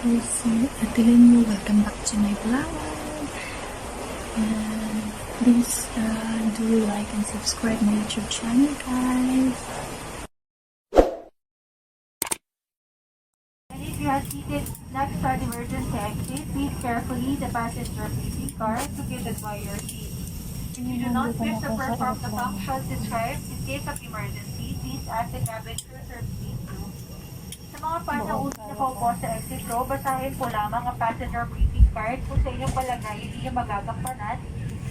Lucy Adeline, welcome back to my vlog. And please do like and subscribe my YouTube channel, guys. And if you are seated next to an emergency exit, please carefully the passenger facing car to seated by your seat. If you do not wish to perform the functions described in case of emergency, please ask the cabin crew to repeat through. Sa mga panahon na po sa exit row, basahin po lamang ang passenger briefing card kung sa inyong palagay hindi nyo magagampanan.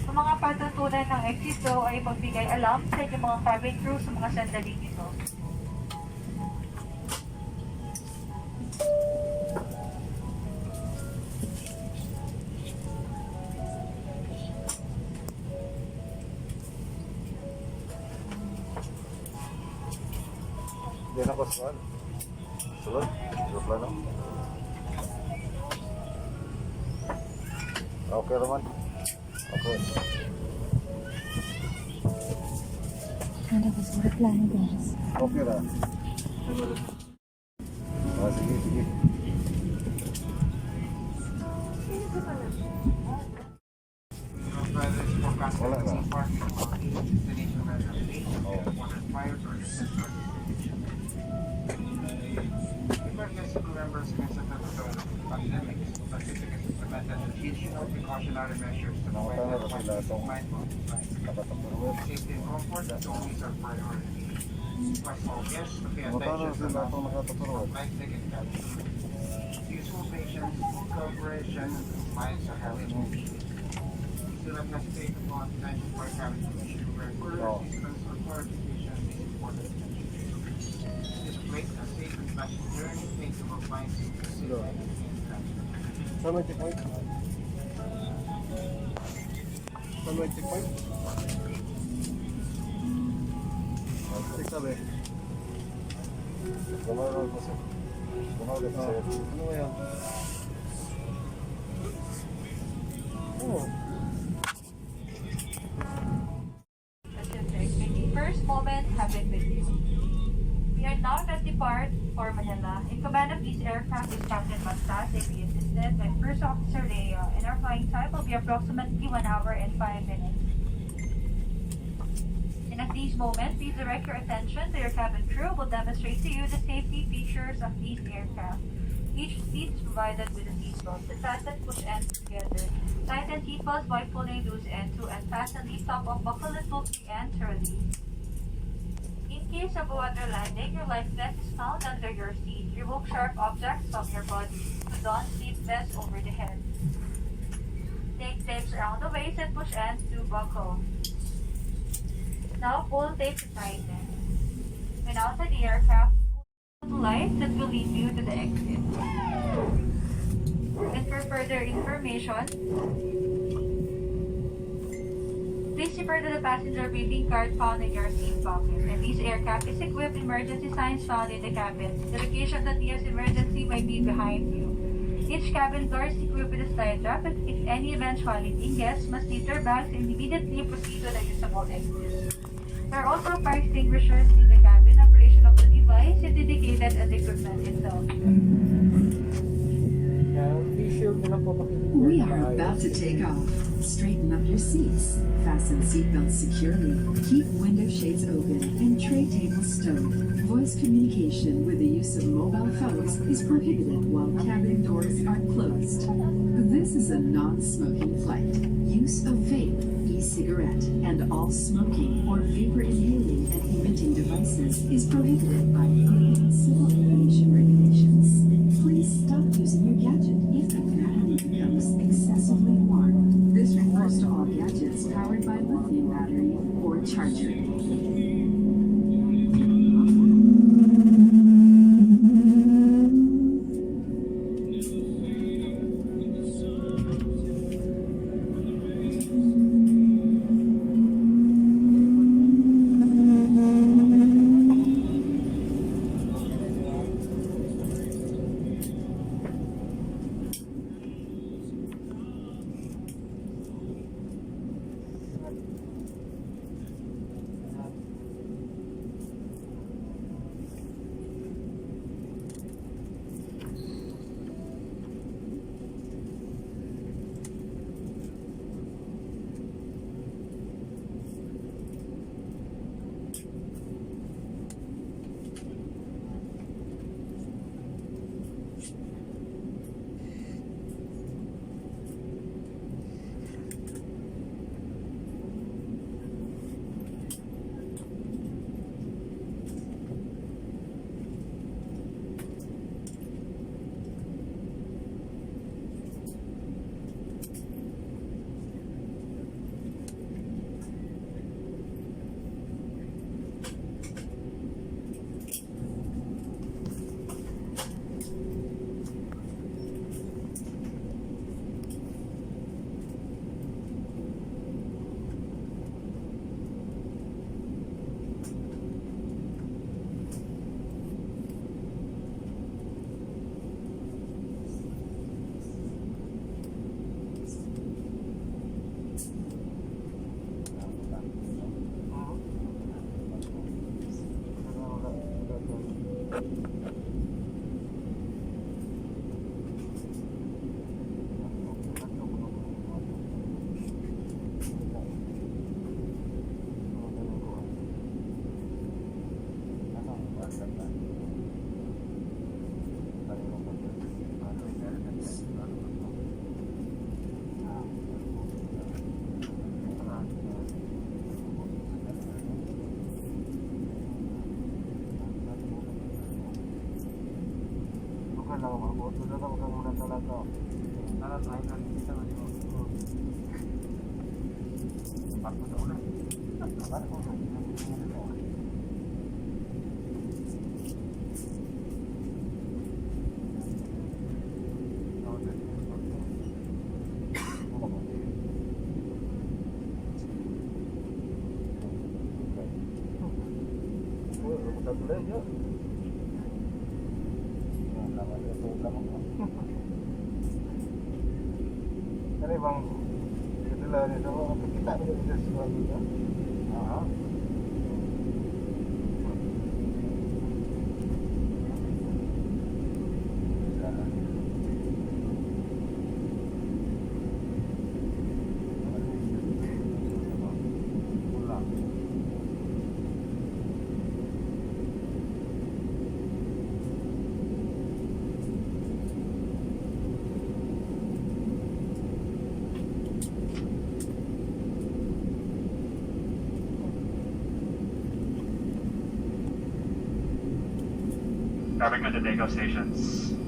Ang mga patutunan ng exit row ay magbigay alam sa inyong mga cabin crew sa mga sandaling ito. Diyan ako sa ano? Sulod? Aeroplano? Okay naman. Okay. Ano ba sa plano, guys? Okay na. Sige, sige. Wala na. Emergency members consider the pandemic, specifically implemented additional precautionary measures to prevent the safety and comfort as always our priority. Request all guests to pay attention to the flight ticket cabin. Useful patients, full cooperation, and compliance are highly appreciated. We still have necessary attention for cabin commission where further assistance or clarification is important. This great and safe and pleasant journey takes over flights to the city and Saan may checkpoint? Saan may checkpoint? Check sabi. Gumawin ko sir. Gumawin ko sir. Ano ba yan? Oh. The first moment happened with you. We are now at depart for Manila. In command of this aircraft is Captain Bastas, be assisted by First Officer Leo, and our flying time will be approximately 1 hour and 5 minutes. And at this moment, please direct your attention to your cabin crew will demonstrate to you the safety features of these aircraft. Each seat is provided with a seatbelt. The fasten push ends together. Tighten seatbelts by pulling loose end to and fasten the top of buckle and pull the end to release. In case of a water landing, your life vest is found under your seat. Remove sharp objects from your body. Put on seat vest over the head. Take tapes around the waist and push ends to buckle. Now pull tape to tighten. When outside the aircraft, pull the lights that will lead you to the exit. And for further information, please refer to the passenger briefing card found in your seat pocket. And this aircraft is equipped with emergency signs found in the cabin. The location of the nearest emergency might be behind you. Each cabin door is equipped with a slide trap, and if any eventuality, guests must leave their bags and immediately proceed to the usable exit. There are also fire extinguishers in the cabin. Operation of the device is dedicated at the equipment itself. We are about to take off. Straighten up your seats. Fasten seatbelts securely. Keep window shades open and tray tables stowed. Voice communication with the use of mobile phones is prohibited while cabin doors are closed. This is a non-smoking flight. Use of vape, e-cigarette, and all smoking or vapor inhaling and emitting devices is prohibited by civil aviation regulations. Please stop using your gadget if the battery becomes excessively warm. This refers to all gadgets powered by lithium battery or charger. sudah tahu kamu udah talaga. Alat lain kan kita masih mau. Aku tahu lah. Apa kau tahu? Satu lagi je. Lama dia program apa? Ini bang, kebetulan ni sama apa kita ada bisa sesuatu juga. Traffic to Dago stations.